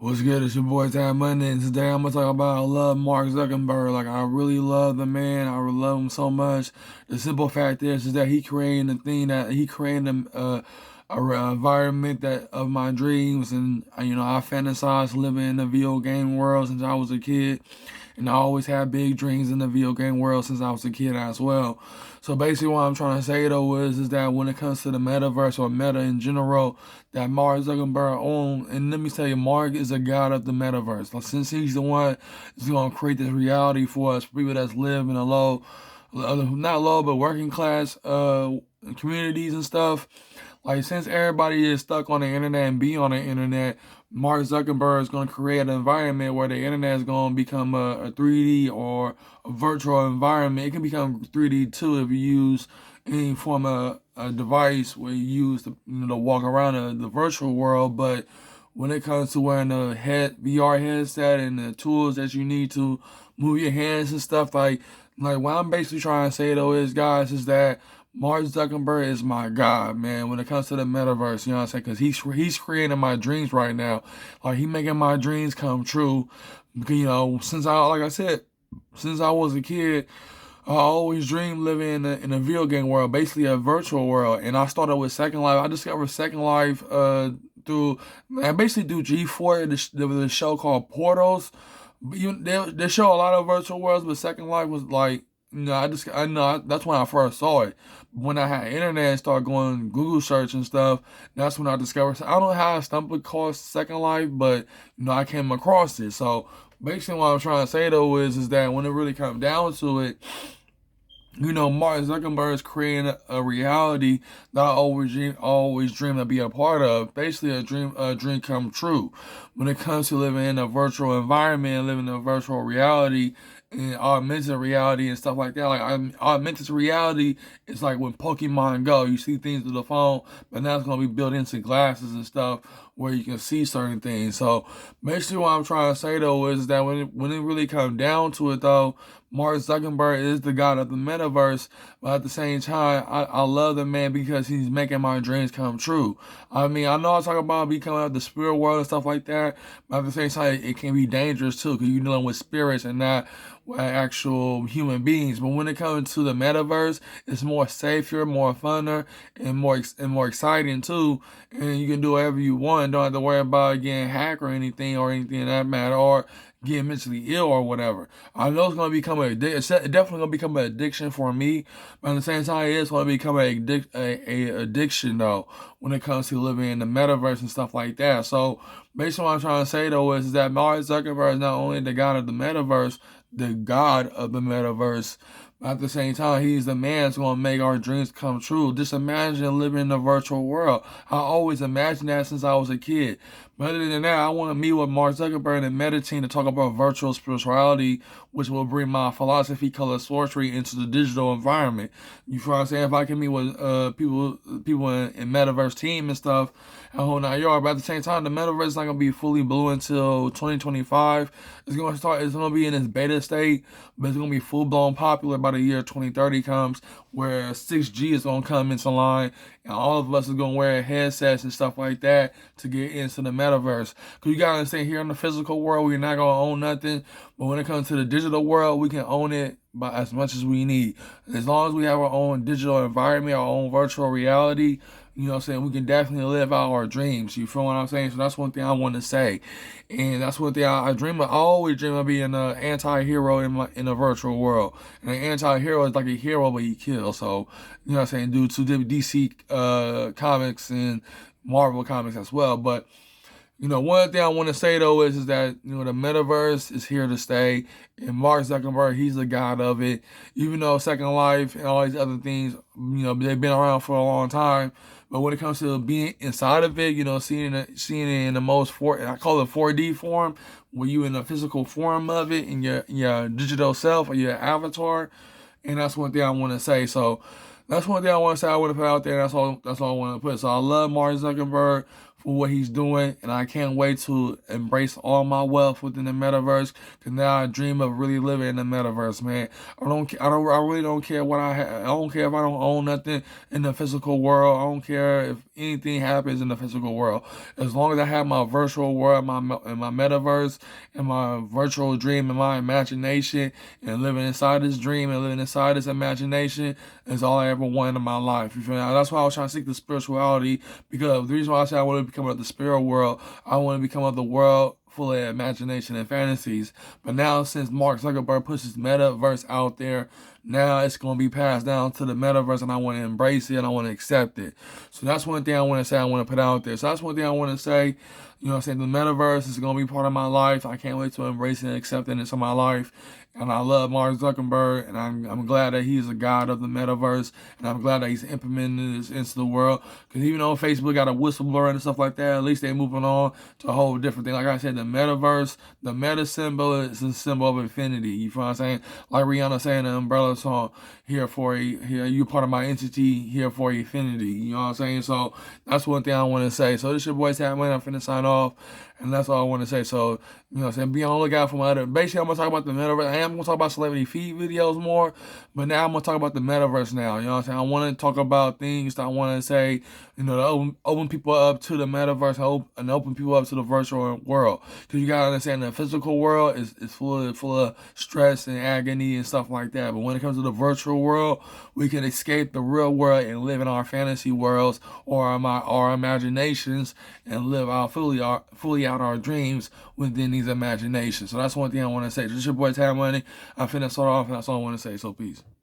What's good? It's your boy Tam Monday, and today I'm gonna talk about I love Mark Zuckerberg. Like I really love the man. I really love him so much. The simple fact is that he created the thing that he created a environment that of my dreams, and I fantasized living in the video game world since I was a kid, and I always had big dreams in the video game world since I was a kid as well. So basically, what I'm trying to say though is that when it comes to the metaverse or meta in general, that Mark Zuckerberg own, and let me tell you, Mark is a god of the metaverse. Like, since he's the one that's gonna create this reality for us, people that's live in a low, not low, but working class communities and stuff. Like, since everybody is stuck on the internet and be on the internet, Mark Zuckerberg is going to create an environment where the internet is going to become a 3D or a virtual environment. It can become 3D too if you use any form of a device where you use to walk around the virtual world. But when it comes to wearing a VR headset and the tools that you need to move your hands and stuff, like what I'm basically trying to say though is, guys, is that Mark Zuckerberg is my god, man, when it comes to the metaverse, you know what I'm saying? Because he's creating my dreams right now. Like, he making my dreams come true. Because, like I said, since I was a kid, I always dreamed living in a video game world, basically a virtual world. And I started with Second Life. I discovered Second Life through, I basically through G4, there was a show called Portals. They show a lot of virtual worlds, but Second Life was like, I know that's when I first saw it. When I had internet and started going Google search and stuff, that's when I discovered. I don't know how I stumbled across Second Life, but I came across it. So basically, what I'm trying to say though is that when it really comes down to it, Mark Zuckerberg is creating a reality that I always dream to be a part of. Basically, a dream come true. When it comes to living in a virtual environment, living in a virtual reality, and augmented reality and stuff like that. Like, augmented reality is like when Pokemon Go, you see things with the phone, but now it's gonna be built into glasses and stuff where you can see certain things. So basically, what I'm trying to say though is that when it really comes down to it though, Mark Zuckerberg is the god of the metaverse, but at the same time, I love the man because he's making my dreams come true. I mean, I know I talk about becoming of the spirit world and stuff like that, but at the same time, it can be dangerous too because you're dealing with spirits and not with actual human beings. But when it comes to the metaverse, it's more safer, more funner, and more exciting too. And you can do whatever you want. Don't have to worry about getting hacked or anything in that matter, or getting mentally ill or whatever. I know it's gonna become it's definitely gonna become an addiction for me, but at the same time, it's gonna become a addiction though when it comes to living in the metaverse and stuff like that. So basically, what I'm trying to say though is that Mark Zuckerberg is not only the god of the god of the metaverse. But at the same time, he's the man that's going to make our dreams come true. Just imagine living in a virtual world. I always imagined that since I was a kid. But other than that, I want to meet with Mark Zuckerberg and meditate to talk about virtual spirituality, which will bring my philosophy, color sorcery into the digital environment. You feel what I'm saying? If I can meet with people in metaverse team and stuff, and whole nine yard. But at the same time, the metaverse is not gonna be fully blue until 2025. It's gonna start. It's gonna be in its beta state, but it's gonna be full blown popular by the year 2030 comes, where 6G is gonna come into line, and all of us is gonna wear headsets and stuff like that to get into the metaverse. Cause you gotta understand, here in the physical world, we're not gonna own nothing, but when it comes to the digital world, we can own it by as much as we need. As long as we have our own digital environment, our own virtual reality, we can definitely live out our dreams. You feel what I'm saying? So that's one thing I want to say. And that's one thing I dream of. I always dream of being an anti-hero in a virtual world. And an anti-hero is like a hero, but he kills. So, due to the DC comics and Marvel comics as well. But one thing I want to say though is that the metaverse is here to stay, and Mark Zuckerberg, he's the god of it. Even though Second Life and all these other things, they've been around for a long time, but when it comes to being inside of it, seeing it in the I call it 4D form, where you in the physical form of it in your digital self or your avatar, and that's one thing I want to say. So that's one thing I want to say. I want to put out there. That's all I want to put. So I love Mark Zuckerberg for what he's doing, and I can't wait to embrace all my wealth within the metaverse. Cause now I dream of really living in the metaverse, man. I really don't care what I have. I don't care if I don't own nothing in the physical world. I don't care if anything happens in the physical world. As long as I have my virtual world, in my metaverse, and my virtual dream, and my imagination, and living inside this dream and living inside this imagination is all I ever wanted in my life. You feel me? That's why I was trying to seek the spirituality, because the reason why I said I want to become of the spirit world, I want to become of the world full of imagination and fantasies. But now, since Mark Zuckerberg pushed his metaverse out there, now it's going to be passed down to the metaverse, and I want to embrace it and I want to accept it. So that's one thing I want to say, I want to put out there. So that's one thing I want to say. You know what I'm saying? The metaverse is going to be part of my life. I can't wait to embrace it and accept it into my life. And I love Mark Zuckerberg, and I'm glad that he's a god of the metaverse, and I'm glad that he's implementing this into the world. Because even though Facebook got a whistleblower and stuff like that, at least they're moving on to a whole different thing. Like I said, the metaverse, the meta symbol is a symbol of infinity. You feel what I'm saying? Like Rihanna saying the Umbrella song, here you part of my entity, here for infinity. You know what I'm saying? So that's one thing I want to say. So this your boy Sam Wayne. I'm finna sign off. And that's all I want to say. So, you know what I'm saying? Be on the lookout for my other. Basically, I'm going to talk about the metaverse. I am going to talk about celebrity feed videos more. But now I'm going to talk about the metaverse now. You know what I'm saying? I want to talk about things that I want to say, you know, to open people up to the metaverse and open people up to the virtual world. Because you got to understand the physical world is full of stress and agony and stuff like that. But when it comes to the virtual world, we can escape the real world and live in our fantasy worlds or our imaginations and live out fully out our dreams within these imaginations. So that's one thing I want to say. This is your boy Tad Money. I'm finna start off, and that's all I want to say. So peace.